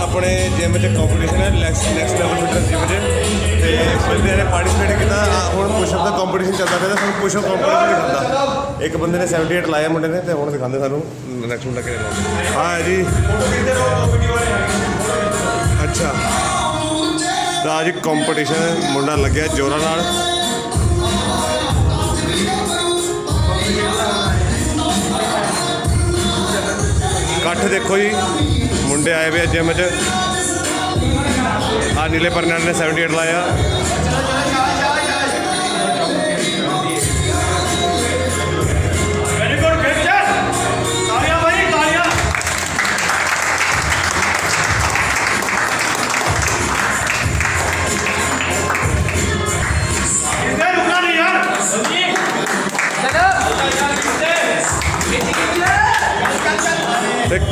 अपने जिम च कॉम्पीटिशन है नैक्सट लेवल फिटनेस जिम च तो बंदे ने पार्टिसिपेट किया हूँ पुशअप का कॉम्पीटिशन चलता पिया तो पुशअप कॉम्पीटिशन भी करता एक बंदे ने 78 लाया मुंडे ने तो हूँ दिखाते सानू नैक्सट मुंडा कि हाँ जी अच्छा तो आज कॉम्पीटिशन मुंडा लग्या जोरा नाल कट्ठ देखो जी मुंडे आए हुए जिम च आ नीले परने ने 78 लाया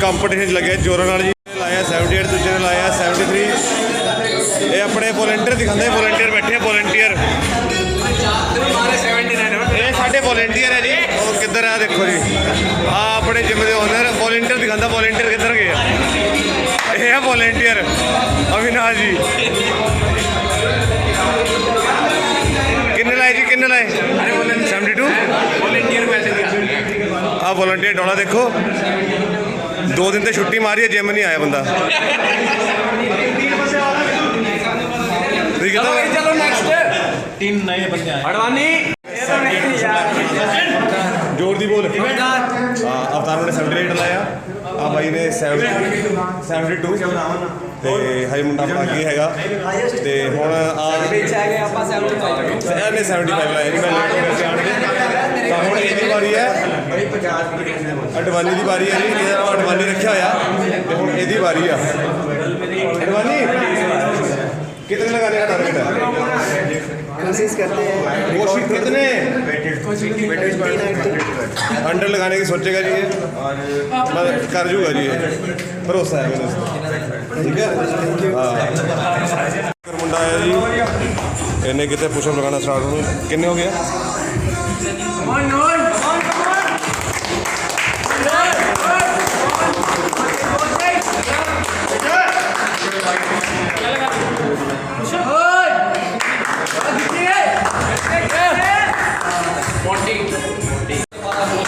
कंपटीशन लगे जोरों नाल जी लाया 78 दूजे ने लाया 73 ये अपने वॉलंटियर दिखाते वॉलंटियर बैठे वॉलंटियर ये साढ़े वॉलंटियर है जी और किधर है देखो जी हाँ अपने जिम के ओनर वॉलंटियर दिखाता वॉलंटियर किधर गए ये है वॉलंटियर अविनाश जी किन्ने लाए जी किन्ने लाए 72 हाँ वॉलंटियर डोला देखो 2 दिन तो छुट्टी मारी है जिम नहीं आया बंदा चलो नेक्स्ट 3 नए बंदे आए अडवाणी जोर दी बोल अवतार ने 78 लाया आ भाई ने 72 ਤੇ ਹਾਈ ਮੁੰਡਾ ਆਪਣਾ ਅੱਗੇ ਹੈਗਾ ਤੇ ਹੁਣ ਆ ਵਿੱਚ ਆ ਗਏ ਆਪਾਂ 75 ਇਹਨੇ 75 ਲਾਇਆ ਜੀ ਮੈਂ ਲੇਟ ਹੋ ਗਿਆ ਜਾਣ ਤਾਂ ਹੁਣ ਇਹਦੀ ਵਾਰੀ ਹੈ ਅਡਵਾਨੀ ਦੀ ਵਾਰੀ ਹੈ ਜੀ ਇਹਦਾ ਅਡਵਾਨੀ ਰੱਖਿਆ ਹੋਇਆ ਤੇ ਹੁਣ ਇਹਦੀ ਵਾਰੀ ਆ ਅਡਵਾਨੀ कितने लगाने का टारगेट है कोशिश करते हैं कोशिश कितने 100 लगाने की सोचेगा जी और कर जूगा जी भरोसा है मैंने ठीक है हाँ मुंडा आया जी इन्हें कितने पुशअप लगाना स्टार्ट हो किन्ने हो गया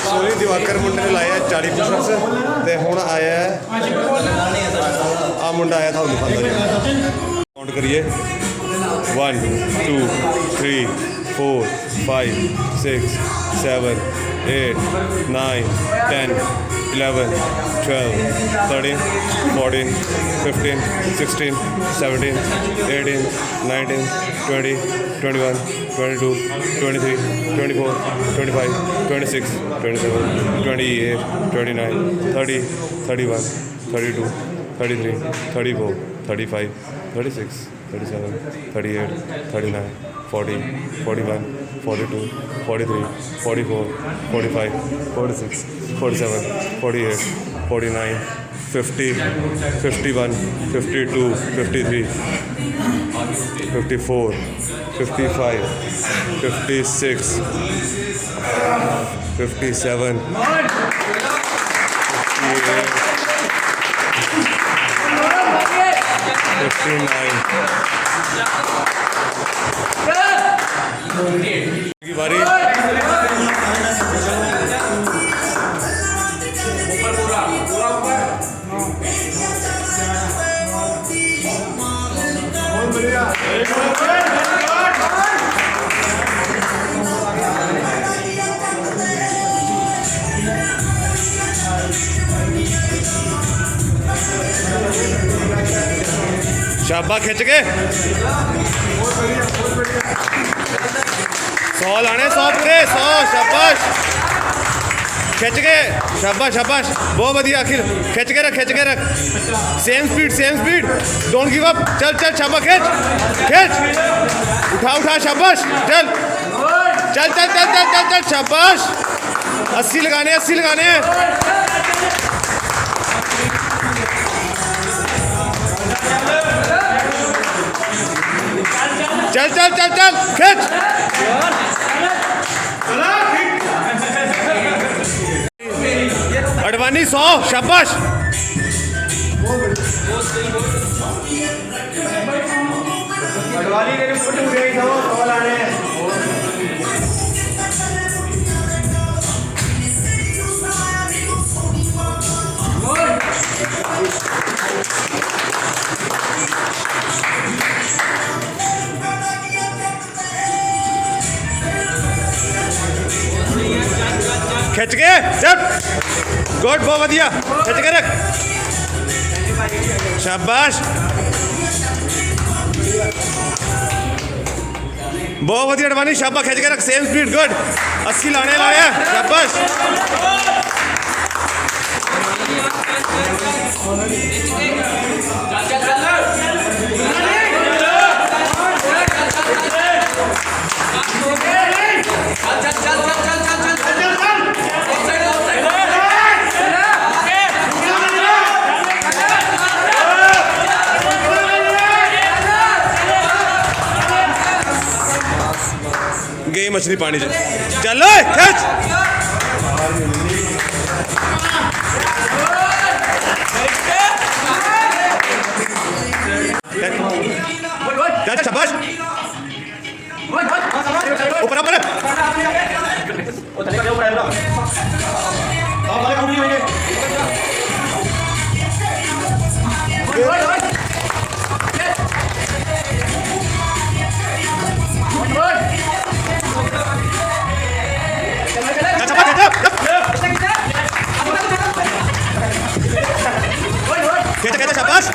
सोनी दिवाकर मुंडे ने लाया 40 पुशअप्स ते हुण आया आ मुंडा आया था काउंट करिए 1 2 3 4 5 6 7 8 9 10 11 12 13 14 15 16 17 18 19 20 21 22 23 24 25 26 27 28 29 30 31 32 33 34 35 36 37 38 39 40 41 42 43 44 45 46 47 48 49 50 51 52 53 54 55 56 57 59 की बारी शाबा खिंच के 100 लाने 100 पूरे 100 शाबाश खिंच के शाबाश शाबाश बहुत बढ़िया अखिल खिंच के रख same speed don't give up चल शाबा खिंच उठा शाबाश चल शाबाश 80 लगाने चल खिंच अडवाणी 100 शाबाश पटवारी के फुट हो गई था वो सवाल आने हैं खिंच के सब गुड बहुत वधिया खिंच के रख शाबाश बहुत वधिया अडवाणी शाबाश खिंच के रख सेम स्पीड गुड 80 लाने लाया शाबाश गई मछली पानी च चलो खिंच शाबाश ऊपर ऊपर कहते शाबाश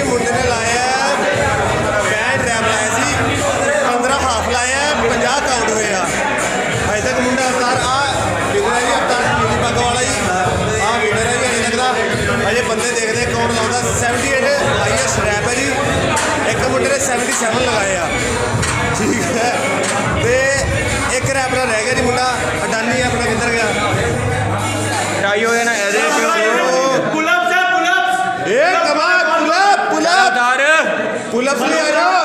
मुंडे ने लाया 65 रैप लाया सी 15 हाफ लाया 50 काउंट हुए अजे तक मुंडा अवतार विनर है जी अवतार पीली पग वाला जी विनर है भी अजे तक का अजे बंदे देखते कौन लाता 78 हाईएस्ट रैप है जी एक मुंडे ने 77 लगाए ठीक है तो एक रैपरा रह गया जी मुंडा अडानी अपना किधर गया टाई हो गया ना पुलअप्स ले आ जाओ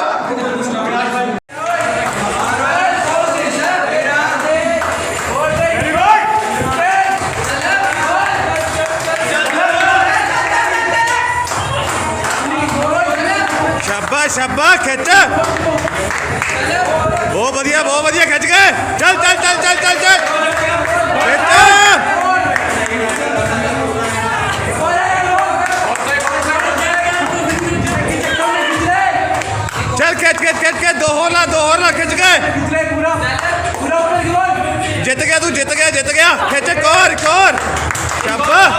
शाबाश शाबाश खिंच बहुत बढ़िया खिंच गए चल चल चल चल चल चल खिंच के दो होना खिंच गए जित गया तू जित गया खिंच कोर शाबाश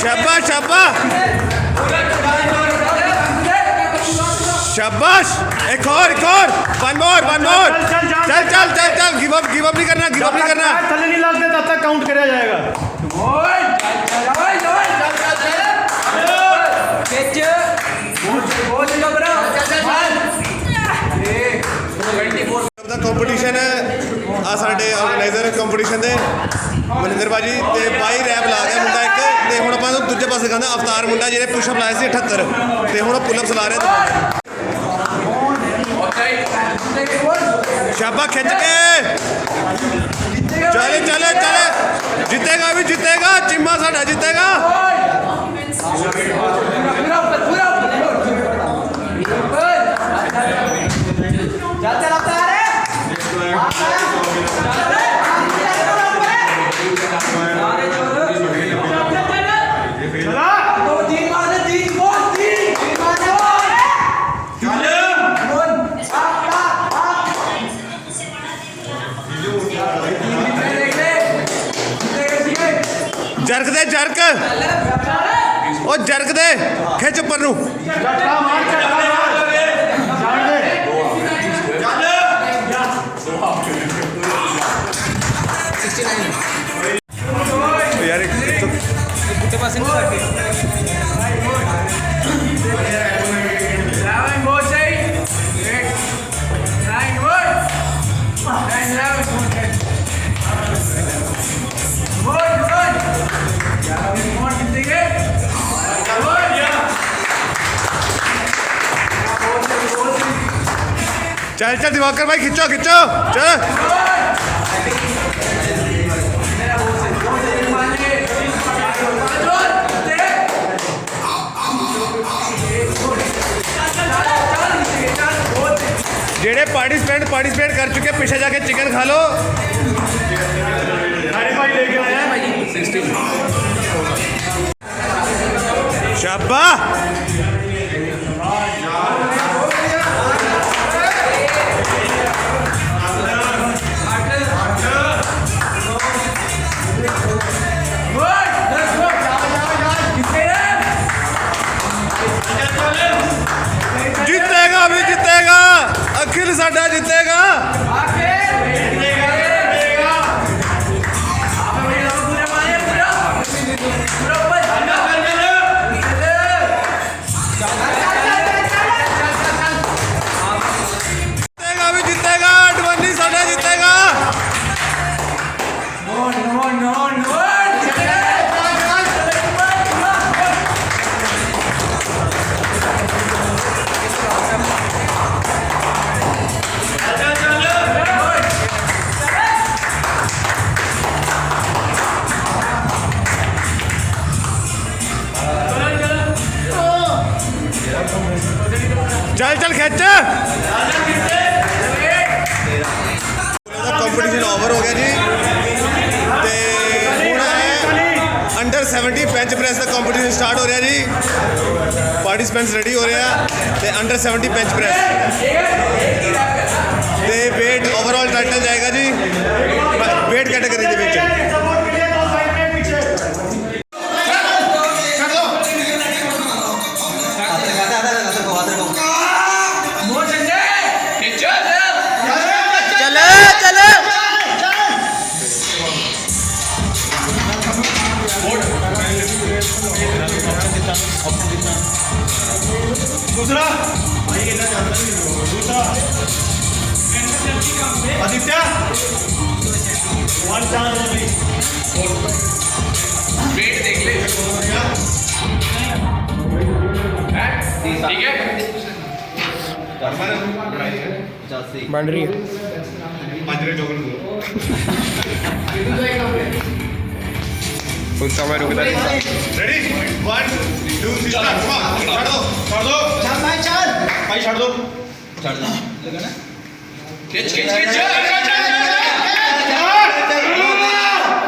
शाबाश शाबाश शाबाश एक और वन मोर चल गिव अप नहीं करना थले नहीं लगते तब तक काउंट कराया जाएगा कंपटीशन आ साडे ऑर्गेनाइजर कंपटीशन दे मनिंदर भाजी ते 22 रैप ला गया मुंडा एक ते हुण आपां दूजे पासे कहंदा अवतार मुंडा जिहने पुशअप लाए सी 78 ते हुण पुलअप्स ला रहा शाबाश खिंच के चले जीतेगा चिम्मा साडा जीतेगा जर्क जर्क दे खिंच उपर नू यार पुट्टे पासे नहीं चल दिवाकर भाई खिंचो चल पार्टिसिपेट कर चुके, पीछे जाके चिकन खा लो। भाई लेके आया शाबा। जीतेगा भी जीतेगा, अखिल साडा जीतेगा। जीतेगा भी जीतेगा, अडवाणी साडा जीतेगा। चल चल खिंच। कंपटीशन ओवर हो गया जी ते हुण है अंडर 70 बेंच प्रेस का कंपटीशन स्टार्ट हो रहा जी। पार्टिसिपेंट्स रेडी हो रहे हैं ते अंडर 70 बेंच प्रेस ते वेट ओवरऑल टाइटल जाएगा जी वेट कैटेगरी दे विच। दूसरा आदित्य वेट देख ले ठीक है बन रही है कुछ समय रुकता है। Ready 1 2 3 start. छोड़ दो चल भाई चल भाई छोड़ दो लगा ना खींच खींच खींच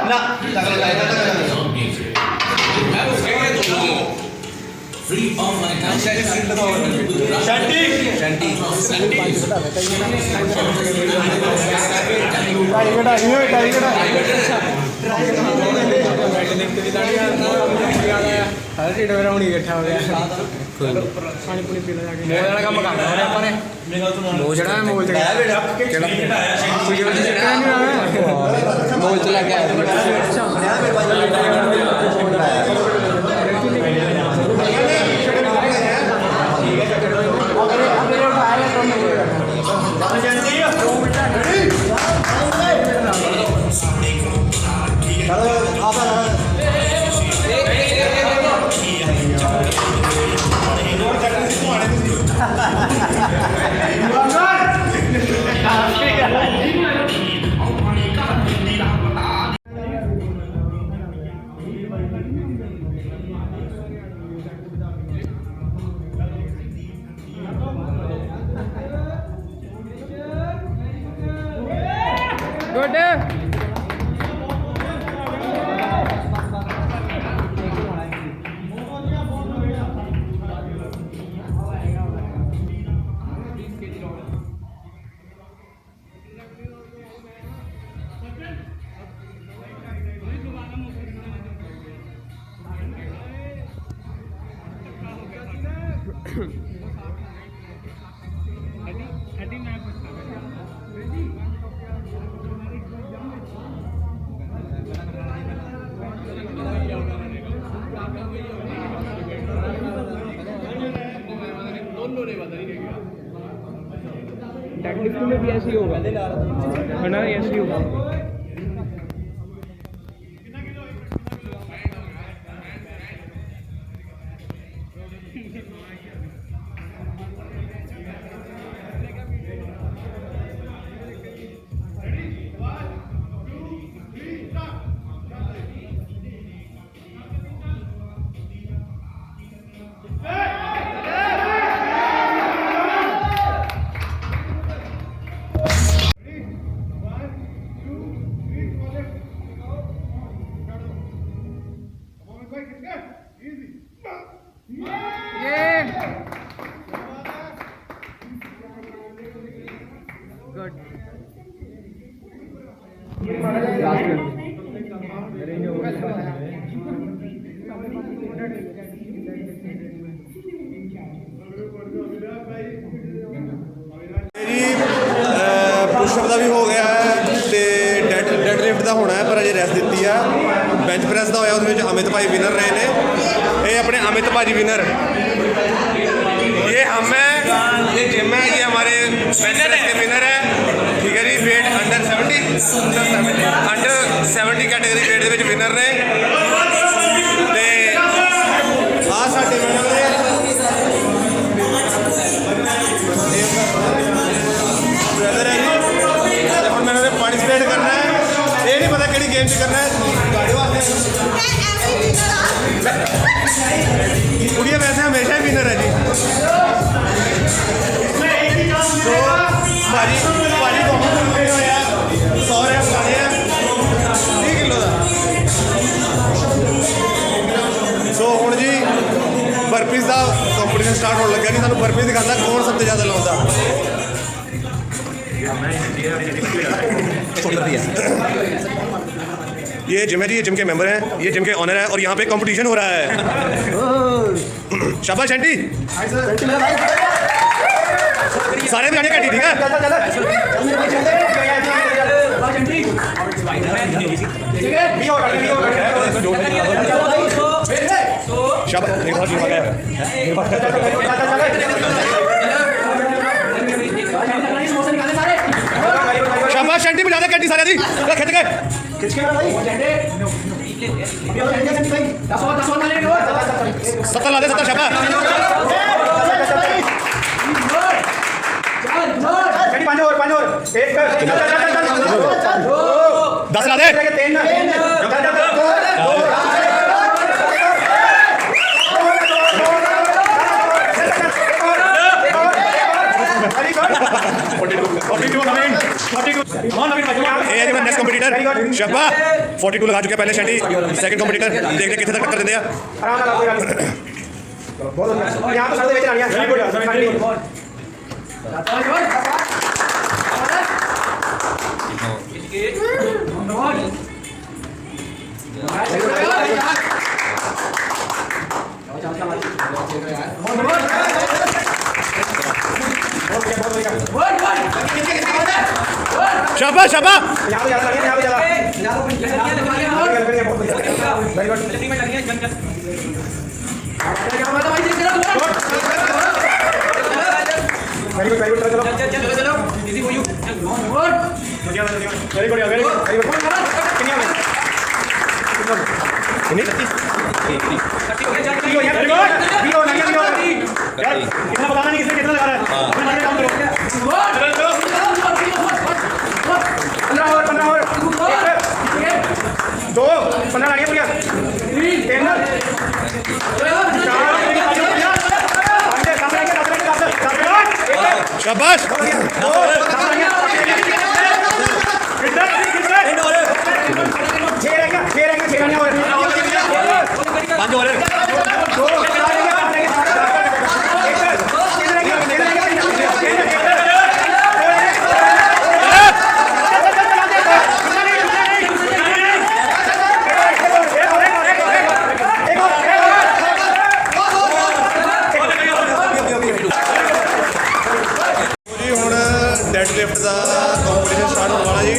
ना फ्री ऑनलाइन शांति शांति डेडलिफ्ट में भी ऐसे ही होगा है ना, ऐसे ही होगा। पुशअप का भी हो गया है तो डेड लिफ्ट का होना है पर अजे रेस्ट दी है। बेंच प्रेस का होया उसमें अमित भाई विनर रहे ने। ये अपने अमित भाजी विनर, ये हम है, ये जिम है, ये हमारे बेंच प्रेस के विनर है। ठीक है जी, वेट अंडर 70 कैटेगरी वेट के विनर ने। आ साडे मैडम ने ब्रदर है जी, हम मैंने पार्टिसिपेट करना है। ये नहीं पता कि गेम च करना है। कुड़िया वैसे हमेशा ही विनर है जी। तो भाजी भाजी कॉम्पिटिशन होया 100 रैप खाने हैं 30 किलो का। सो हुण जी बर्फीज का कॉम्पिटिशन स्टार्ट होने लगा जी। तुहानूं बर्फी दिखाता कौन सबसे ज़्यादा लाउंदा। ये जिम है जी, ये जिम के मेंबर हैं, ये जिम के ऑनर है और यहाँ पे कंपटीशन हो रहा है। शाबाश आंटी, सारे बजाने का ठीक है। शाबाश आंटी, बजा दे कैंटी सारे दी खिंच के सत्तर ला दे, 70 शाबाश। 10 ला दे। नेक्स्ट कंपटीटर शब्बा 42 लगा चुके पहले शैंटी। सेकंड कंपटीटर देखते कितने तक टक्कर देते हैं। शाबाश शाबाश। कितना बताना नहीं, किसने कितना लगा रहा है। 15 लानिया पूरी 3 शाबाश। डेड लिफ्ट का कॉम्पीटिशन स्टार्ट होने वाला जी।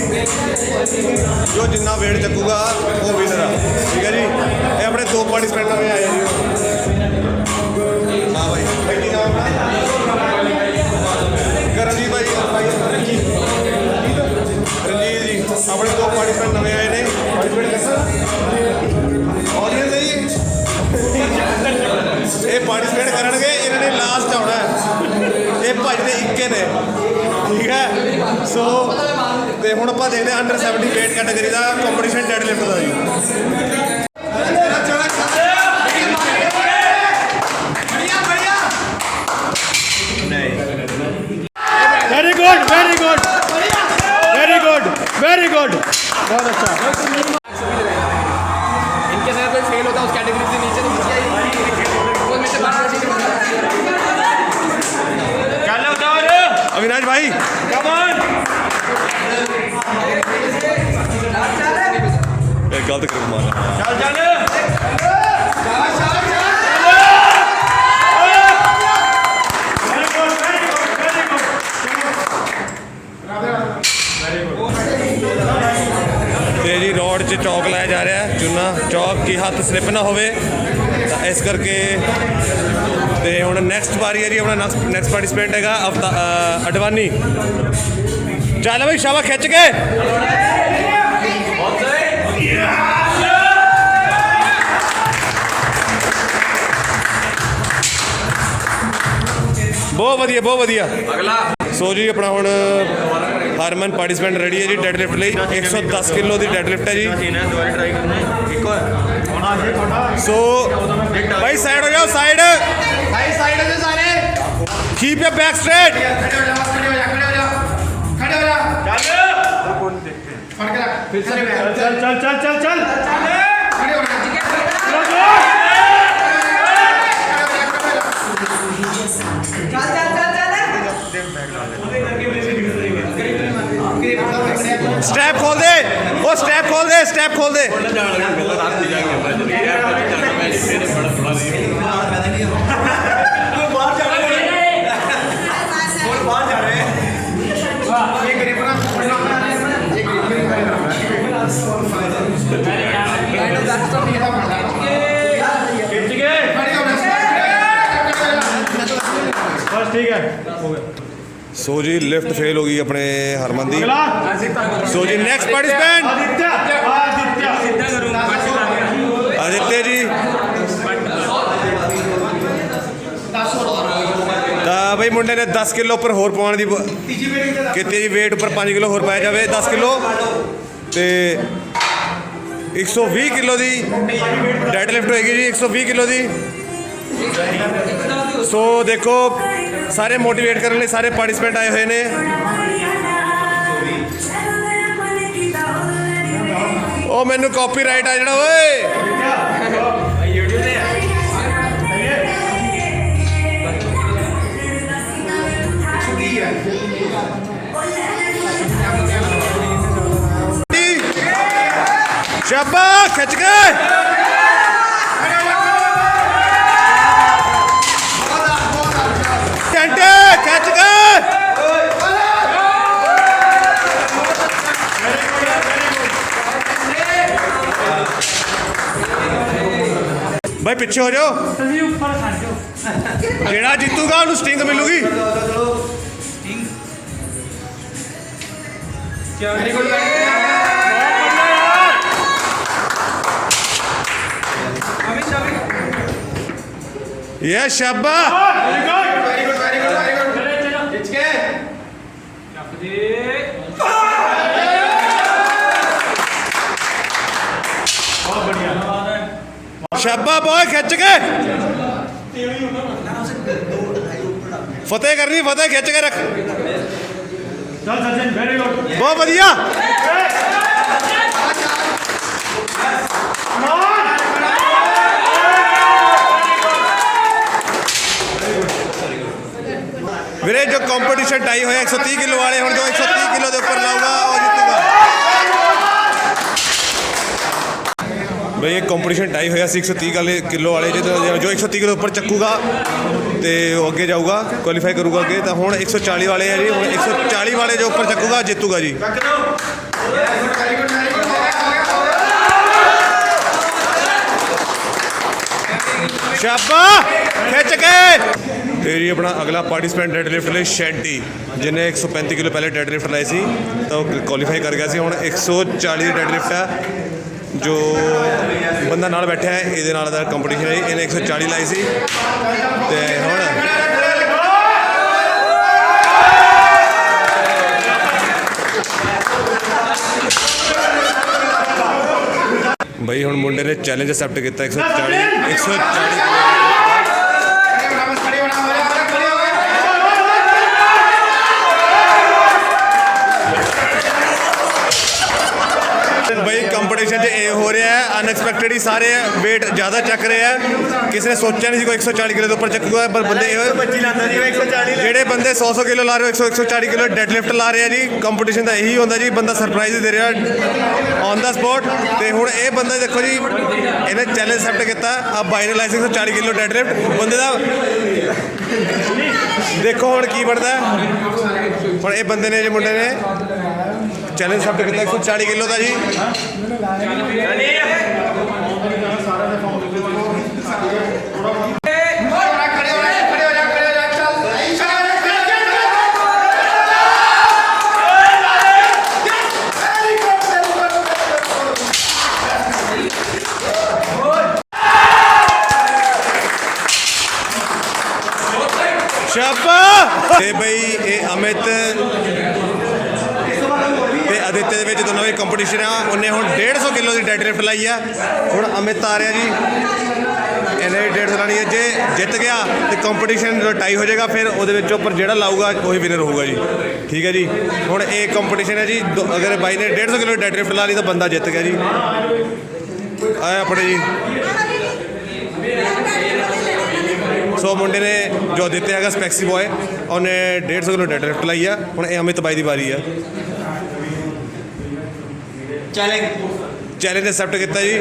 जो जिन्ना वेट चकूगा वो विनर है। ठीक है जी, ये अपने 2 पार्टिसिपेंट नवे आए जी। हाँ भाई रणजीत भाई, रंजीत जी अपने 2 पार्टिसिपेंट नवे आए ने। ऑडियंस है जी, ये पार्टिसिपेट करेंगे, इन्होंने लास्ट आना है। ये भजने इक्के ने। ठीक है, सो तो हम आप देखते हैं अंडर 70 वेट कैटेगरी का कॉम्पीटिशन डेड लिफ्ट का जी। Very good very good very good very good, बहुत अच्छा। इनके साथ कोई फेल होता है उस कैटेगरी से नीचे तो मुझे अविनाश भाई कम ऑन। गलत ग्रिप मारा। चल चल ਤੇ ਜੀ ਰੋਡ 'ਚ ਚੌਕ ਲਾਇਆ ਜਾ ਰਿਹਾ ਚੂਨਾ ਚੌਕ ਕੀ ਹੱਥ ਸਲਿੱਪ ਨਾ ਹੋਵੇ ਤਾਂ ਇਸ ਕਰਕੇ। ਤੇ ਹੁਣ ਨੈਕਸਟ ਵਾਰੀ ਹੈ ਜੀ ਆਪਣਾ ਨੈਕਸਟ ਪਾਰਟਿਸਪੈਂਟ ਹੈਗਾ ਅਡਵਾਨੀ। ਚੱਲ ਬਈ ਸ਼ਾਬਾਸ਼ ਖਿੱਚ ਕੇ। ਬਹੁਤ ਵਧੀਆ ਬਹੁਤ ਵਧੀਆ। ਸੋ ਜੀ ਆਪਣਾ ਹੁਣ ਹਰਮਨ ਪਾਰਟਿਸਪੈਂਟ ਰੈਡੀ ਹੈ ਜੀ ਡੈਡ ਲਿਫਟ ਲਈ। 110 ਕਿਲੋ ਦੀ ਡੈਡ ਲਿਫਟ ਹੈ ਜੀ। ਸੋ ਭਾਈ ਸਾਈਡ ਹੋ ਜਾਓ ਸਾਈਡ भाई साइड हो जा सारे ਕੀਪ ਯਰ ਬੈਕ ਸਟ੍ਰੇਟ। खड़े हो जा फड़ के रख फिर से चल चल चल चल चल खड़े हो स्टेप खोल दे वो स्टेप खोल दे स्टेप खोल दे। बस ठीक है सो जी लिफ्ट फेल हो गई अपने हरमन दी। सो जी नेक्स्ट पार्टिसिपेंट आदित्य जी। ਤਾਂ ਬਈ ਮੁੰਡੇ ਨੇ 10 ਕਿਲੋ ਉੱਪਰ ਹੋਰ ਪਾਉਣ ਦੀ ਕੀਤੀ ਜੀ। weight ਉੱਪਰ 5 ਕਿਲੋ ਹੋਰ ਪਾਇਆ ਜਾਵੇ 10 ਕਿਲੋ ਤੇ 120 ਕਿਲੋ ਦੀ ਡੈਡ ਲਿਫਟ ਹੋਏਗੀ ਜੀ 120 ਕਿਲੋ ਦੀ। ਸੋ ਦੇਖੋ ਸਾਰੇ ਮੋਟੀਵੇਟ ਕਰਨ ਲਈ ਸਾਰੇ ਪਾਰਟਿਸਪੈਂਟ ਆਏ ਹੋਏ ਨੇ। ਉਹ ਮੈਨੂੰ ਕਾਪੀਰਾਈਟ ਆ ਜਿਹੜਾ ਓਏ। शाबाश खिंच के घंटे खिंच के। भाई पीछे हो जाओ। जेड़ा जीतूगा उन्हें स्टिंग मिलूगी। ये शाबाश शाबाश बॉय खिंच के फतेह करनी फतेह खिंच के रख। बहुत बढ़िया ਵੀਰੇ ਜੋ ਕੰਪੀਟੀਸ਼ਨ ਟਾਈ ਹੋਇਆ 130 ਕਿਲੋ ਵਾਲੇ ਹੁਣ ਜੋ 130 ਕਿਲੋ ਦੇ ਉੱਪਰ ਲਾਊਗਾ ਉਹ ਜਿੱਤੂਗਾ। ਬਈ ਇਹ ਕੰਪੀਟੀਸ਼ਨ ਟਾਈ ਹੋਇਆ ਸੀ 130 ਕਿਲੋ ਵਾਲੇ ਜੋ 130 ਕਿਲੋ ਉੱਪਰ ਚੱਕੂਗਾ ਤੇ ਉਹ ਅੱਗੇ ਜਾਊਗਾ ਕੁਆਲੀਫਾਈ ਕਰੂਗਾ ਅੱਗੇ। ਤਾਂ ਹੁਣ 140 ਵਾਲੇ ਆ ਜੀ। ਹੁਣ 140 ਵਾਲੇ ਜੋ ਉੱਪਰ ਚੱਕੂਗਾ ਜਿੱਤੂਗਾ ਜੀ। शाबाश खिंच के। ਤੇ ਜੀ ਆਪਣਾ ਅਗਲਾ ਪਾਰਟਿਸਪੈਂਟ ਡੈਡ ਲਿਫਟ ਲਈ ਸ਼ੈਂਟੀ ਜਿਹਨੇ 135 ਕਿਲੋ ਪਹਿਲੇ ਡੈਡ ਲਿਫਟ ਲਾਈ ਸੀ ਤਾਂ ਉਹ ਕੁਆਲੀਫਾਈ ਕਰ ਗਿਆ ਸੀ। ਹੁਣ 140 ਦੀ ਡੈਡ ਲਿਫਟ ਹੈ ਜੋ ਬੰਦਾ ਨਾਲ ਬੈਠਾ ਹੈ ਇਹਦੇ ਨਾਲ ਦਾ ਕੰਪੀਟੀਸ਼ਨ ਹੈ। ਇਹਨੇ 140 ਲਾਈ ਸੀ ਤੇ ਹੁਣ ਬਈ ਹੁਣ ਮੁੰਡੇ ਨੇ ਚੈਲੰਜ ਅਸੈਪਟ ਕੀਤਾ 140 ਬਈ भाई कंपटीशन च ਇਹ ਹੋ ਰਿਹਾ ਹੈ ਅਨਐਕਸਪੈਕਟਡ ਹੀ ਸਾਰੇ weight ਜ਼ਿਆਦਾ ਚੱਕ ਰਹੇ ਆ ਕਿਸੇ ਨੇ ਸੋਚਿਆ ਨਹੀਂ ਸੀ ਕੋਈ 140 ਕਿਲੋ ਦੇ ਉੱਪਰ ਚੱਕੂਗਾ ਪਰ ਬੰਦੇ ਇਹ 25 ਲਾਂਦਾ ਜੀ 140 ਜਿਹੜੇ ਬੰਦੇ 100 ਕਿਲੋ ਲਾ ਰਹੇ 140 ਕਿਲੋ ਡੈਡ ਲਿਫਟ ਲਾ ਰਹੇ ਆ ਜੀ ਕੰਪੀਟੀਸ਼ਨ ਦਾ ਇਹੀ ਹੁੰਦਾ ਜੀ ਬੰਦਾ ਸਰਪ੍ਰਾਈਜ਼ ਦੇ ਰਿਹਾ ਔਨ ਦਾ ਸਪੌਟ ਤੇ ਹੁਣ ਇਹ ਬੰਦਾ ਦੇਖੋ ਜੀ ਇਹਨੇ ਚੈਲੰਜ ਐਕਸੈਪਟ ਕੀਤਾ ਆ ਬਾਈ ਨੇ ਲਾਇਸੈਂਸ 140 ਕਿਲੋ ਡੈਡ ਲਿਫਟ ਬੰਦੇ ਦਾ ਦੇਖੋ ਹੁਣ ਕੀ ਬਣਦਾ ਹੁਣ ਇਹ ਬੰਦੇ ਨੇ ਜੇ ਮੁੰਡੇ ਨੇ ਚੈਲੰਜ ਐਕਸੈਪਟ ਕੀਤਾ 140 ਕਿਲੋ ਦਾ ਜੀ ਸ਼ਾਬਾ ਤੇ ਬਈ ਇਹ ਅਮਿਤ ਤੇ ਆਦਿੱਤੇ ਦੇ ਵਿੱਚ ਦੋਨੋਂ ਹੀ ਕੰਪੀਟੀਸ਼ਨ ਆ ਉਹਨੇ ਹੁਣ 150 ਕਿਲੋ ਦੀ ਡੈਡ ਲਿਫਟ ਲਾਈ ਆ ਹੁਣ ਅਮਿਤ ਆ ਰਿਹਾ ਜੀ ਇਹਨੇ 150 ਲਾਣੀ ਹੈ ਜੇ ਜਿੱਤ ਗਿਆ ਤੇ ਕੰਪੀਟੀਸ਼ਨ ਟਾਈ ਹੋ ਜਾਏਗਾ ਫਿਰ ਉਹਦੇ ਵਿੱਚੋਂ ਪਰ ਜਿਹੜਾ ਲਾਊਗਾ ਉਹੀ ਵਿਨਰ ਹੋਊਗਾ ਜੀ ਠੀਕ ਹੈ ਜੀ ਹੁਣ ਇਹ ਕੰਪੀਟੀਸ਼ਨ ਹੈ ਜੀ ਅਗਰ ਬਾਈ ਨੇ 150 ਕਿਲੋ ਡੈਡ ਲਿਫਟ ਲਾ ਲਈ ਤਾਂ ਬੰਦਾ ਜਿੱਤ ਗਿਆ ਜੀ ਆਏ ਆਪਣੇ ਜੀ ਸੋ ਮੁੰਡੇ ਨੇ ਜੋ ਦਿੱਤੇ ਹੈਗਾ ਸਪੈਕਸੀ ਬॉय ਉਹਨੇ 150 ਕਿਲੋ ਡੈਡ ਲਿਫਟ ਲਾਈ ਆ ਹੁਣ ਇਹ ਅਮਿਤ ਬਾਈ ਦੀ ਵਾਰੀ ਆ ਚੈਲੰਜ ਐਕਸੈਪਟ ਕੀਤਾ ਜੀ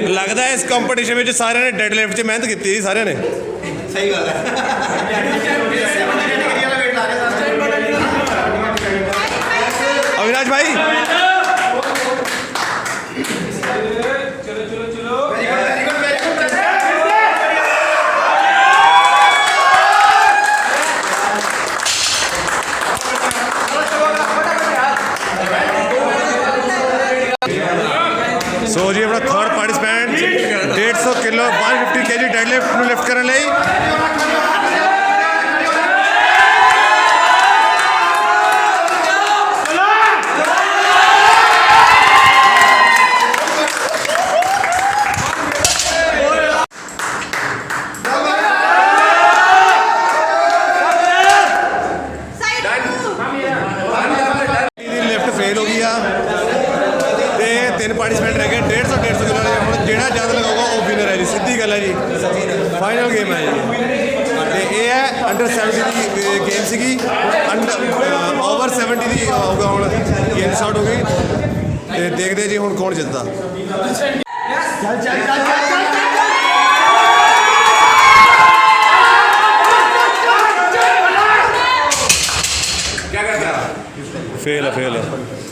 ਲੱਗਦਾ ਇਸ ਕੰਪੀਟੀਸ਼ਨ ਵਿੱਚ ਸਾਰਿਆਂ ਨੇ ਡੈਡ ਲਿਫਟ 'ਚ ਮਿਹਨਤ ਕੀਤੀ ਜੀ ਸਾਰਿਆਂ ਨੇ ਸਹੀ ਗੱਲ ਹੈ अविनाश भाई सो जी अपना third participant 150 kilo 150 kg dead lift करने ਲਈ तीन पार्टिसिपेंट रह गए 150 किलो वाले हम जो ज़्यादा लगाऊगा वो विनर है जी सीधी गल है जी फाइनल गेम है जी ये है अंडर 70 की गेम सी ओवर 70 की होगा हम गेम स्टार्ट हो गई देखते जी हूँ कौन जितता फेल है फेल है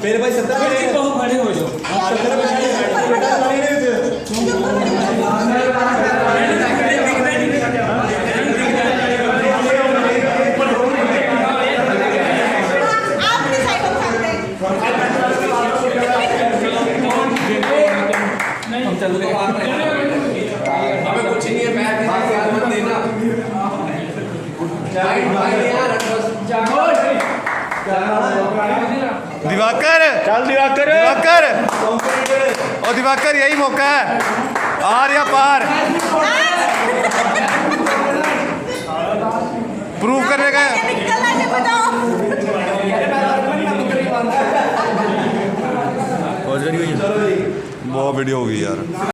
मेरे भाई 70 बहुत खड़े हो जाओ हमें कुछ नहीं है मत देना दिवाकर चल दिवाकर दिवाकर और दिवाकर यही मौका है आर या पार प्रूव करने का बहुत वीडियो होगी यार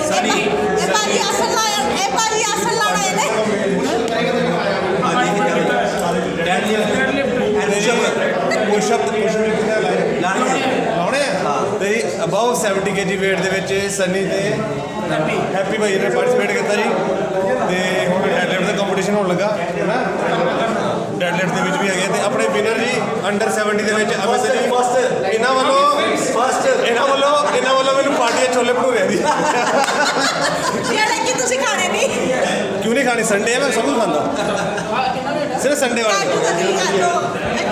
सनी ਇਹ ਭਾਜੀ ਆਸਨ ਲਾਇਆ ਇਹ ਭਾਜੀ ਆਸਨ ਲਾਣਾ ਇਹਨੇ ਪੁਸ਼ਅਪ ਲਾਉਣੇ ਆ ਤੇ ਅਬਾਊ 70 kg weight ਦੇ ਵਿੱਚ ਸਨੀ ਤੇ ਹੈਪੀ ਭਾਈ ਨੇ ਪਾਰਟਿਸਿਪੇਟ ਕੀਤਾ ਜੀ ਤੇ ਹੁਣ ਡੈਡਲਿਫਟ ਦਾ ਕੰਪੀਟੀਸ਼ਨ ਹੋਣ ਲੱਗਾ ਹੈਨਾ ਡੈਡਲਿਫਟ ਦੇ ਵਿੱਚ ਵੀ ਹੈਗੇ ਤੇ ਆਪਣੇ ਵਿਨਰ ਜੀ ਅੰਡਰ 70 ਦੇ ਵਿੱਚ ਅਮਿਤ ਜੀ ਇਹਨਾਂ ਵੱਲੋਂ ਮੈਨੂੰ ਪਾਰਟੀਆਂ ਛੋਲੇ ਭਟੂਰੇ ਦੀ ਜਿਹੜੇ ਕਿ ਤੁਸੀਂ ਖਾਣੇ ਨਹੀਂ ਕਿਉਂ ਨਹੀਂ ਖਾਣੀ ਸੰਡੇ ਹੈ ਮੈਂ ਸਭ ਕੁਝ ਖਾਂਦਾ ਸਿਰਫ ਸੰਡੇ ਵਾਲੇ ਕਾਜੂ ਕਤਲੀ ਖਾ ਲਓ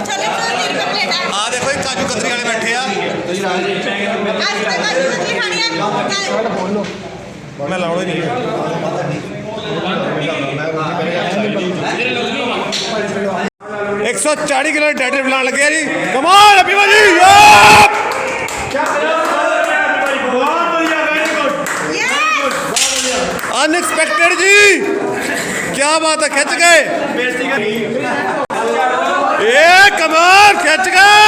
ਚਲੇ ਚਲੇ ਰੁਪਏ ਪਲੇਟ ਹੈ ਆ ਦੇਖੋ ਇਹ ਕਾਜੂ ਕਤਰੀ ਵਾਲੇ ਬੈਠੇ ਆ ਅੱਜ ਤੱਕ ਕਾਜੂ ਕਤਲੀ ਖਾਣੀ ਹੈ ਮੈਂ ਲਾਉਣਾ ਹੀ ਨਹੀਂ 140 ਕਿਲੋ ਡੈਡ ਲਿਫਟ ਲਾਉਣ ਲੱਗਿਆ ਜੀ ਕਮਾਲ ਹੈਪੀ ਭਾਜੀ अनएक्सपेक्टेड जी क्या बात है खिंच गए कमाल खिंच गए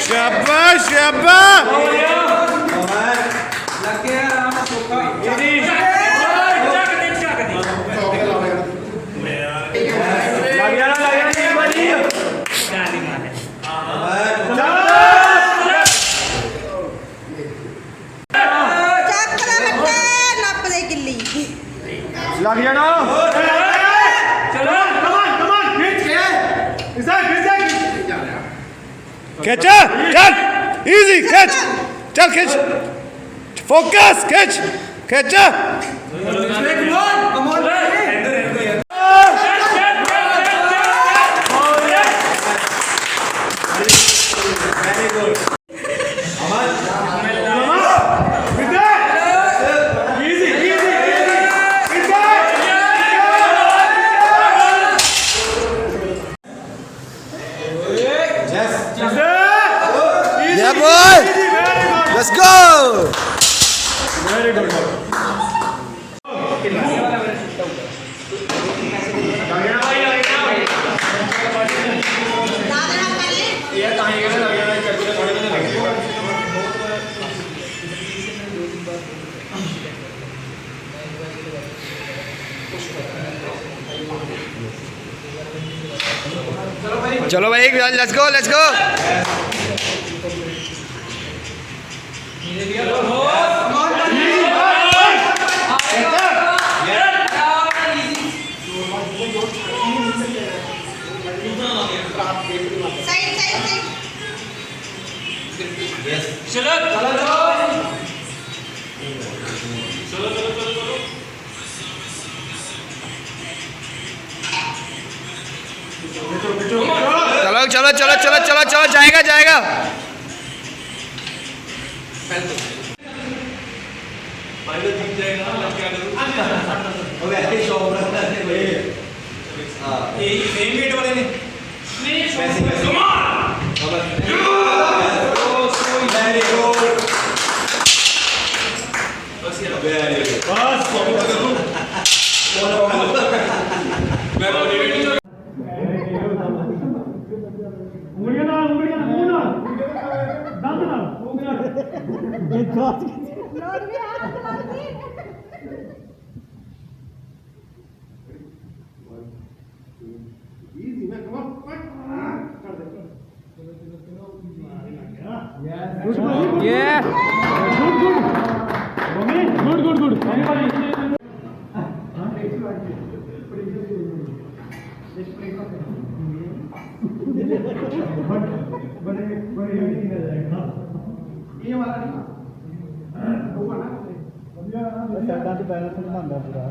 शाबाश शाबाश लग जाना चलो कमान खींच के खिंच चल इजी खिंच चल खिंच फोकस खिंच खिंच Yeah, boy. Let's go. Very good. चलो भाई लेट्स गो लेट्स गो चलो चलो चलो चलो चलो चलो जाएगा जाएगा ਲੋੜ ਵੀ ਹੱਥ ਲੱਗਦੀ Yeah. Good. साइडां ते पैरां ते बनांदा पूरा